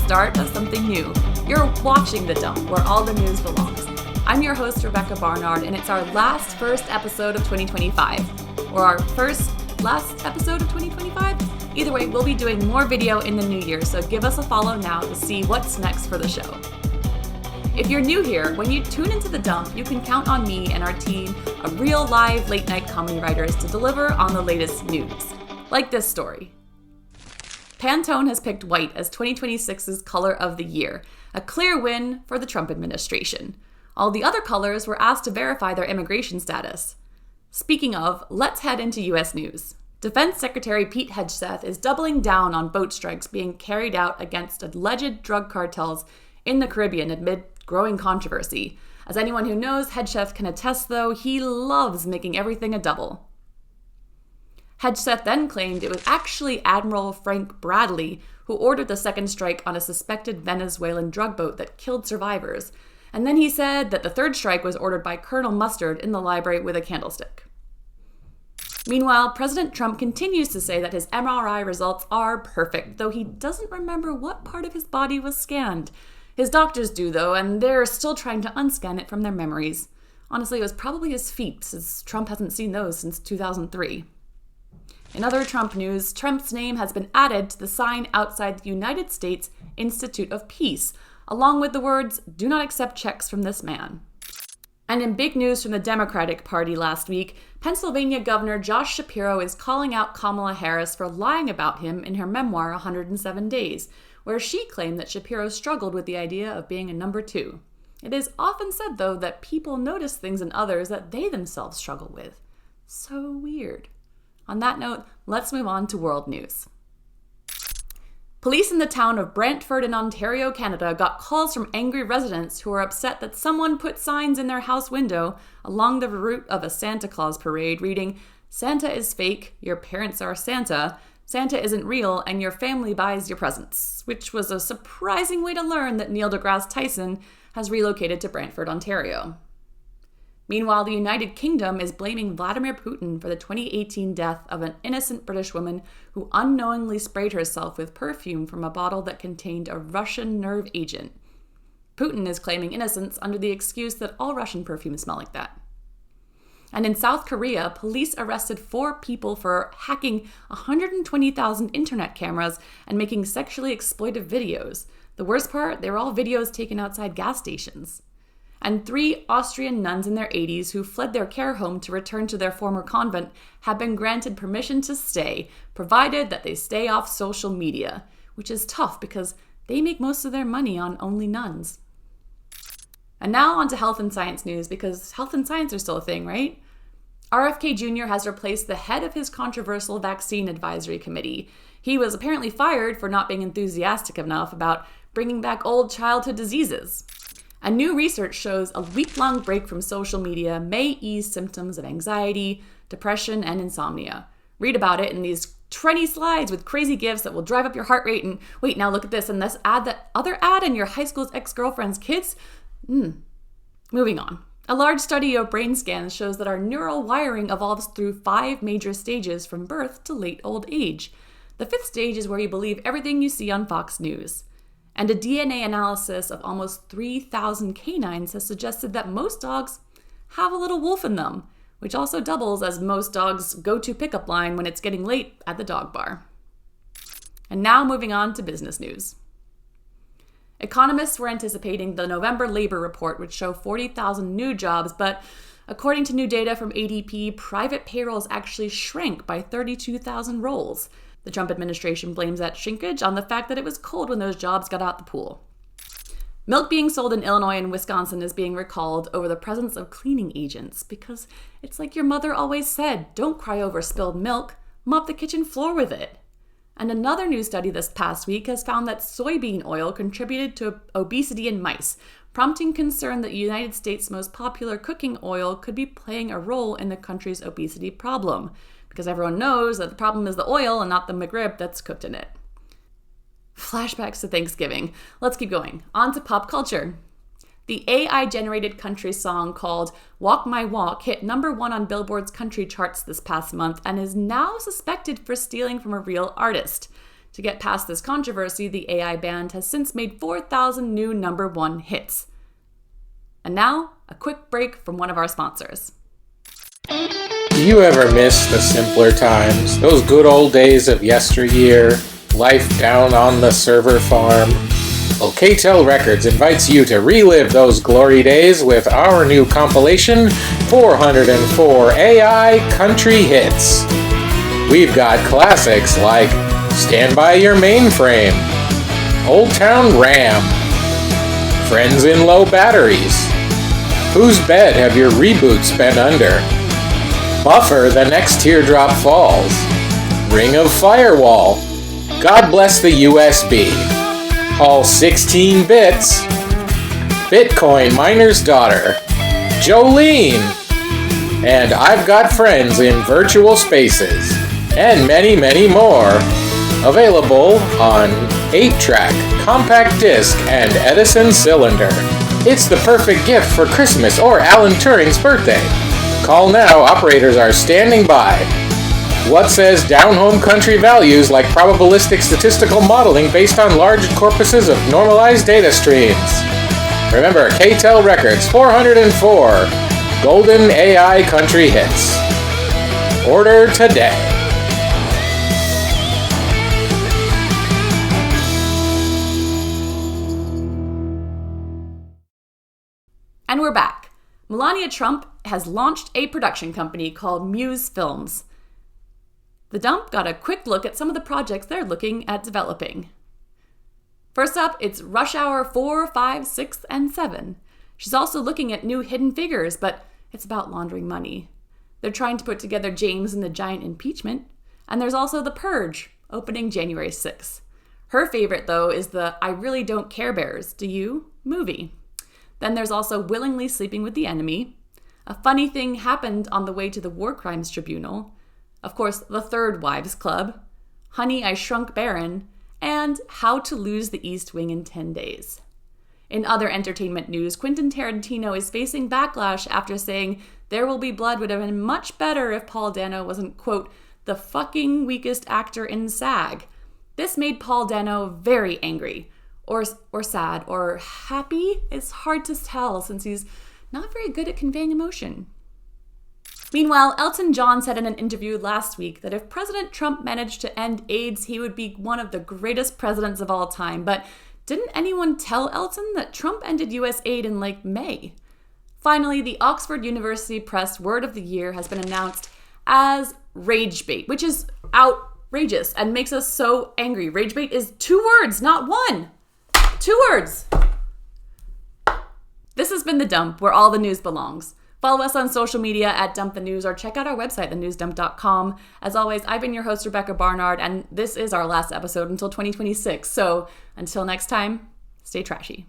start of something new. You're watching The Dump, where all the news belongs. I'm your host, Rebecca Barnard, and it's our first episode of 2025. Or our last episode of 2025? Either way, we'll be doing more video in the new year, so give us a follow now to see what's next for the show. If you're new here, when you tune into The Dump, you can count on me and our team of real live late-night comedy writers to deliver on the latest news. Like this story. Pantone has picked white as 2026's color of the year, a clear win for the Trump administration. All the other colors were asked to verify their immigration status. Speaking of, let's head into U.S. news. Defense Secretary Pete Hegseth is doubling down on boat strikes being carried out against alleged drug cartels in the Caribbean amid growing controversy. As anyone who knows Hegseth can attest, though, he loves making everything a double. Hegseth then claimed it was actually Admiral Frank Bradley who ordered the second strike on a suspected Venezuelan drug boat that killed survivors. And then he said that the third strike was ordered by Colonel Mustard in the library with a candlestick. Meanwhile, President Trump continues to say that his MRI results are perfect, though he doesn't remember what part of his body was scanned. His doctors do, though, and they're still trying to unscan it from their memories. Honestly, it was probably his feet, since Trump hasn't seen those since 2003. In other Trump news, Trump's name has been added to the sign outside the United States Institute of Peace, along with the words, "Do not accept checks from this man." And in big news from the Democratic Party last week, Pennsylvania Governor Josh Shapiro is calling out Kamala Harris for lying about him in her memoir, 107 Days, where she claimed that Shapiro struggled with the idea of being a number two. It is often said, though, that people notice things in others that they themselves struggle with. So weird. On that note, let's move on to world news. Police in the town of Brantford in Ontario, Canada, got calls from angry residents who were upset that someone put signs in their house window along the route of a Santa Claus parade reading, "Santa is fake, your parents are Santa, Santa isn't real, and your family buys your presents," which was a surprising way to learn that Neil deGrasse Tyson has relocated to Brantford, Ontario. Meanwhile, the United Kingdom is blaming Vladimir Putin for the 2018 death of an innocent British woman who unknowingly sprayed herself with perfume from a bottle that contained a Russian nerve agent. Putin is claiming innocence under the excuse that all Russian perfumes smell like that. And in South Korea, police arrested 4 people for hacking 120,000 internet cameras and making sexually exploitive videos. The worst part, they were all videos taken outside gas stations. And 3 Austrian nuns in their 80s who fled their care home to return to their former convent have been granted permission to stay, provided that they stay off social media, which is tough because they make most of their money on only nuns. And now on to health and science news, because health and science are still a thing, right? RFK Jr. has replaced the head of his controversial vaccine advisory committee. He was apparently fired for not being enthusiastic enough about bringing back old childhood diseases. And new research shows a week-long break from social media may ease symptoms of anxiety, depression, and insomnia. Read about it in these 20 slides with crazy gifs that will drive up your heart rate and, wait, now look at this, and this ad, that other ad, and your high school's ex-girlfriend's kids. Moving on. A large study of brain scans shows that our neural wiring evolves through 5 major stages from birth to late old age. The 5th stage is where you believe everything you see on Fox News. And a DNA analysis of almost 3,000 canines has suggested that most dogs have a little wolf in them, which also doubles as most dogs' go-to pickup line when it's getting late at the dog bar. And now moving on to business news. Economists were anticipating the November labor report would show 40,000 new jobs, but according to new data from ADP, private payrolls actually shrank by 32,000 roles. The Trump administration blames that shrinkage on the fact that it was cold when those jobs got out the pool. Milk being sold in Illinois and Wisconsin is being recalled over the presence of cleaning agents because it's like your mother always said, don't cry over spilled milk, mop the kitchen floor with it. And another new study this past week has found that soybean oil contributed to obesity in mice, prompting concern that the United States' most popular cooking oil could be playing a role in the country's obesity problem, because everyone knows that the problem is the oil and not the McRib that's cooked in it. Flashbacks to Thanksgiving. Let's keep going. On to pop culture. The AI-generated country song called Walk My Walk hit #1 on Billboard's country charts this past month and is now suspected for stealing from a real artist. To get past this controversy, the AI band has since made 4,000 new #1 hits. And now, a quick break from one of our sponsors. Do you ever miss the simpler times? Those good old days of yesteryear? Life down on the server farm? Well, KTEL Records invites you to relive those glory days with our new compilation, 404 AI Country Hits. We've got classics like Stand By Your Mainframe, Old Town Ram, Friends in Low Batteries, Whose Bed Have Your Reboots Been Under, Buffer The Next Teardrop Falls, Ring of Firewall, God Bless the USB, All 16 Bits, Bitcoin Miner's Daughter, Jolene, and I've Got Friends in Virtual Spaces, and many, many more. Available on 8-track, compact disc, and Edison cylinder. It's the perfect gift for Christmas or Alan Turing's birthday. Call now, operators are standing by. What says down-home country values like probabilistic statistical modeling based on large corpuses of normalized data streams? Remember, KTEL Records 404 Golden AI Country Hits. Order today. And we're back. Melania Trump has launched a production company called Muse Films. The Dump got a quick look at some of the projects they're looking at developing. First up, it's Rush Hour 4, 5, 6, and 7. She's also looking at new Hidden Figures, but it's about laundering money. They're trying to put together James and the Giant Impeachment. And there's also The Purge, opening January 6th. Her favorite, though, is the I Really Don't Care Bears, Do You? Movie. Then there's also Willingly Sleeping with the Enemy. A Funny Thing Happened on the Way to the War Crimes Tribunal. Of course, The Third Wives Club. Honey, I Shrunk Baron. And How to Lose the East Wing in 10 Days. In other entertainment news, Quentin Tarantino is facing backlash after saying There Will Be Blood would have been much better if Paul Dano wasn't, quote, the fucking weakest actor in SAG. This made Paul Dano very angry. Or sad, or happy. It's hard to tell since he's not very good at conveying emotion. Meanwhile, Elton John said in an interview last week that if President Trump managed to end AIDS, he would be one of the greatest presidents of all time. But didn't anyone tell Elton that Trump ended US aid in May? Finally, the Oxford University Press Word of the Year has been announced as ragebait, which is outrageous and makes us so angry. Ragebait is 2 words, not 1. 2 words. This has been The Dump, where all the news belongs. Follow us on social media at Dump the News or check out our website, thenewsdump.com. As always, I've been your host, Rebecca Barnard, and this is our last episode until 2026. So until next time, stay trashy.